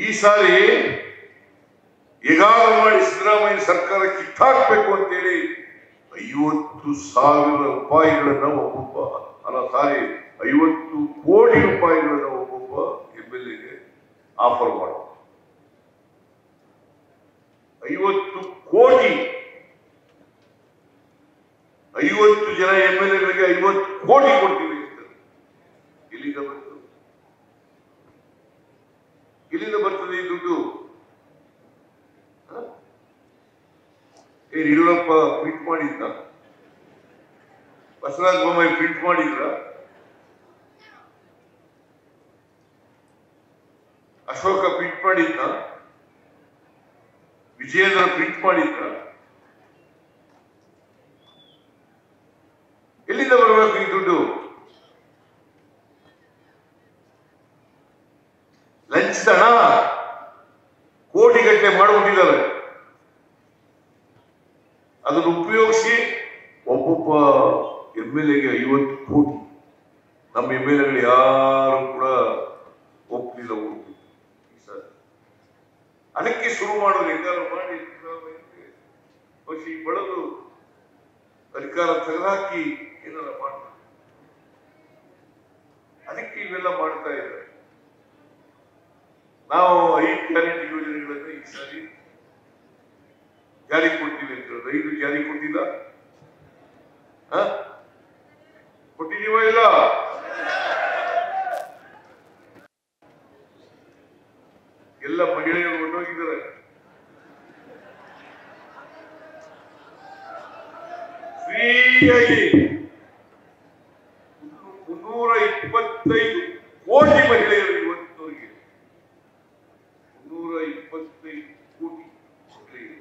ಈ ಸಾರಿ ಹೇಗಾದ್ರೂ ಮಾಡಿ ಸಿದ್ದರಾಮಯ್ಯ ಸರ್ಕಾರ ಕಿತ್ತಾಕ್ಬೇಕು ಅಂತೇಳಿ 50,000 ರೂಪಾಯಿಗಳನ್ನ ಒಬ್ಬೊಬ್ಬ 50 ಕೋಟಿ ರೂಪಾಯಿಗಳನ್ನ ಒಬ್ಬೊಬ್ಬ MLAಗೆ ಆಫರ್ ಮಾಡ 50 ಕೋಟಿ 50 ಜನ MLAಗಳಿಗೆ 50 ಕೋಟಿ ಕೊಡ್ತೀವಿ ಅಂತ ಇಲ್ಲಿಂದ ಬರ್ತದೆ ಈ ದುಡ್ಡು. ಯಡಿಯೂರಪ್ಪ ಪ್ರಿಂಟ್ ಮಾಡಿದ್ದ, ಬಸವರಾಜ ಬೊಮ್ಮಾಯಿ ಪ್ರಿಂಟ್ ಮಾಡಿದ್ರ, ಅಶೋಕ ಪ್ರಿಂಟ್ ಮಾಡಿದ್ದ, ವಿಜಯೇಂದ್ರ ಪ್ರಿಂಟ್ ಮಾಡಿದ್ರ? ಎಲ್ಲಿಂದ ಬರಬೇಕು ಈ ದುಡ್ಡು? ಲಂಚದ ಹಣ ಕೋಟಿಗಟ್ಟಲೆ ಮಾಡಿಬಿಟ್ಟಿದ್ದಾರೆ. ಅದನ್ನು ಉಪಯೋಗಿಸಿ ಒಬ್ಬೊಬ್ಬ MLAಗೆ 50 ಕೋಟಿ. ನಮ್ಮ MLAಗಳು ಯಾರು ಕೂಡ ಒಪ್ಪಲಿಲ್ಲ ಹೋಗ್ತಿತ್ತು. ಅದಕ್ಕೆ ಶುರು ಮಾಡೋದು ಹೆಂಗಾರು ಮಾಡಿ ಬಳದು ಅಧಿಕಾರ ತೆಗೆದುಹಾಕಿ ಏನಾರ ಮಾಡ್ತಾರೆ. ಅದಕ್ಕೆ ಇವೆಲ್ಲ ಮಾಡ್ತಾ ಇದ್ದಾರೆ. ನಾವು 5 ಗ್ಯಾರಂಟಿ ಯೋಜನೆಗಳನ್ನು ಈ ಸಾರಿ ಜಾರಿ ಕೊಡ್ತೀವಿ ಅಂತ ಹೇಳಿದ್ರೆ 5 ಜಾರಿ ಕೊಟ್ಟಿಲ್ಲ. ಕೊಟ್ಟಿದೀವ ಇಲ್ಲ? ಎಲ್ಲ ಮಹಿಳೆಯರು ಹೊರಟೋಗಿದ್ದಾರೆ. ಫ್ರೀಯಾಗಿ 325 ಕೋಟಿ ಮಹಿಳೆಯರು ಇವತ್ತವರಿಗೆ 325 ಕೋಟಿ ಮಹಿಳೆಯರು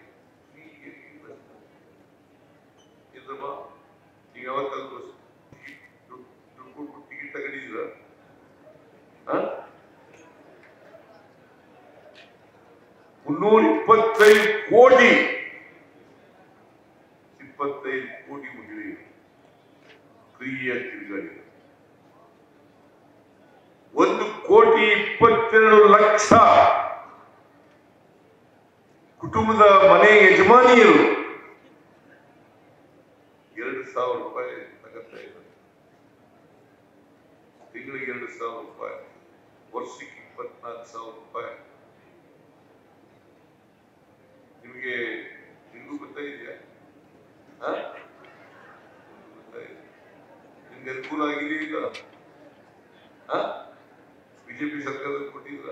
ಈಗ ಯಾವತ್ತಾದ್ರೂ ದುಡ್ಡು ಟಿಕೆಟ್ ತಗೊಂಡಿದ್ದೀರ? 325 ಕೋಟಿ 25 ಕೋಟಿ ಮಹಿಳೆಯರು ಫ್ರೀಯಾಗಿ ತಿರುಗಾಡಿದರು. 1,22,00,000 ಕುಟುಂಬದ ಮನೆ ಯಜಮಾನಿಯರು 2,000 ರೂಪಾಯಿ ತಗತ್ತಾ ಇದ್ದಾರೆ. ತಿಂಗಳಿಗೆ 2,000 ರೂಪಾಯಿ, ವರ್ಷಕ್ಕೆ 24,000 ರೂಪಾಯಿ. ನಿಮಗೂ ಗೊತ್ತಾ ಇದೆಯಾ? ನಿಮ್ಗೆ ಅನುಕೂಲ ಆಗಿದೆ ಈಗ? ಬಿಜೆಪಿ ಸರ್ಕಾರದಲ್ಲಿ ಕೊಟ್ಟಿದ್ರ?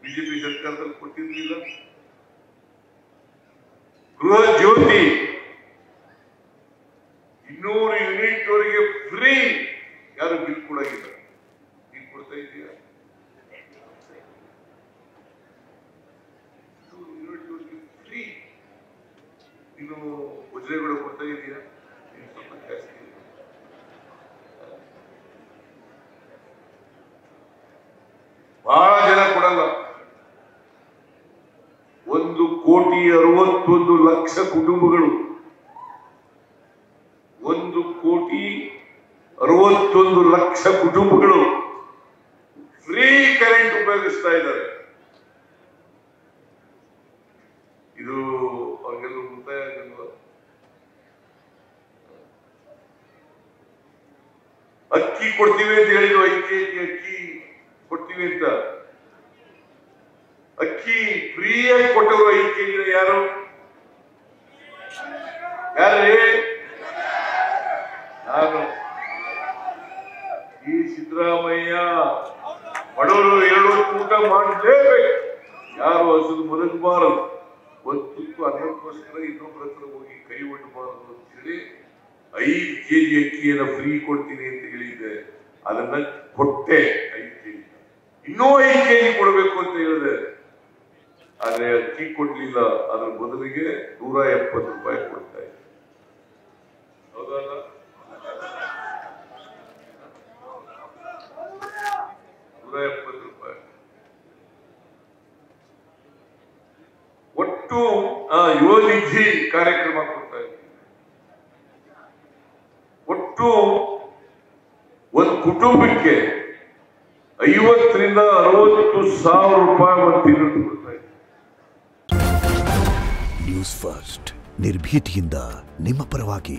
ಬಿಜೆಪಿ ಸರ್ಕಾರದಲ್ಲಿ ಕೊಟ್ಟಿರ್ಲಿಲ್ಲ. ಗೃಹ ಜ್ಯೋತಿ 200 ಯೂನಿಟ್ ವರೆಗೆ ಫ್ರೀ. ಯಾರು ಬಿಲ್ ಕೊಡಾಗಿಲ್ಲ? ಬಿಲ್ ಕೊಡ್ತಾ ಇದೀಯಾ? 200 ಯೂನಿಟ್ ವರೆಗೆ ಫ್ರೀ. ಇನ್ನು ಉಜ್ರೆಗಳು ಕೊಡ್ತಾ ಇದೀಯಾ? ಸ್ವಲ್ಪ ಜಾಸ್ತಿ. ಬಹಳ ಜನ ಕೊಡಲ್ಲ. 1,61,00,000 ಕುಟುಂಬಗಳು 1,61,00,000 ಕುಟುಂಬಗಳು ಫ್ರೀ ಕರೆಂಟ್ ಉಪಯೋಗಿಸ್ತಾ ಇದ್ದಾರೆ. ಇದು ಅವ್ರಿಗೆಲ್ಲ ಉಳಿತಾಯ ಆಗಲ್ವ? ಅಕ್ಕಿ ಕೊಡ್ತೀವಿ ಅಂತ ಹೇಳಿದ್ರು. 5 ಕೆಜಿ ಅಕ್ಕಿ ಕೊಡ್ತೀವಿ ಅಂತ. ಅಕ್ಕಿ ಫ್ರೀಯಾಗಿ ಕೊಟ್ಟವರು 5 ಕೆಜಿ ಯಾರು? ಯಾರೇ? ನಾನು. ಈ ಸಿದ್ದರಾಮಯ್ಯ ಬಡವರು 2 ಹೊತ್ತು ಊಟ ಮಾಡಲೇಬೇಕು. ಯಾರು ಹಸಿದು ಮಲಗಬಾರದು. ಹೊತ್ತು ಅನ್ನಕ್ಕೋಸ್ಕರ ಇನ್ನೊಬ್ಬರ ಹತ್ರ ಹೋಗಿ ಕೈ ಒಡ್ಡಬಾರದು ಅಂತ ಹೇಳಿ 5 ಕೆಜಿ ಅಕ್ಕಿಯನ್ನು ಫ್ರೀ ಕೊಡ್ತೀನಿ ಅಂತ ಹೇಳಿದ್ದೆ. ಅದನ್ನ ಕೊಟ್ಟೆ 5 ಕೆಜಿ. ಇನ್ನೂ 5 ಕೆಜಿ ಕೊಡಬೇಕು ಅಂತ ಹೇಳಿದೆ. ಆದ್ರೆ ಅಕ್ಕಿ ಕೊಡ್ಲಿಲ್ಲ. ಅದ್ರ ಬದಲಿಗೆ 170 ರೂಪಾಯಿ ಕೊಡ್ತಾ ಇದೆ. ಹೌದಲ್ಲ? 170 ರೂಪಾಯಿ. ಒಟ್ಟು ಯುವ ನಿಧಿ ಕಾರ್ಯಕ್ರಮ ಕೊಡ್ತಾ ಇದ್ದೀವಿ. ಒಟ್ಟು ಒಂದು ಕುಟುಂಬಕ್ಕೆ 50,000ರಿಂದ 60,000 ರೂಪಾಯಿ ಒಂದು ತಿಂಗಳು ಕೊಡ್ತಾ ಇದ್ದಾರೆ. ನ್ಯೂಸ್ ಫಸ್ಟ್ ನಿರ್ಭೀತಿಯಿಂದ ನಿಮ್ಮ ಪರವಾಗಿ.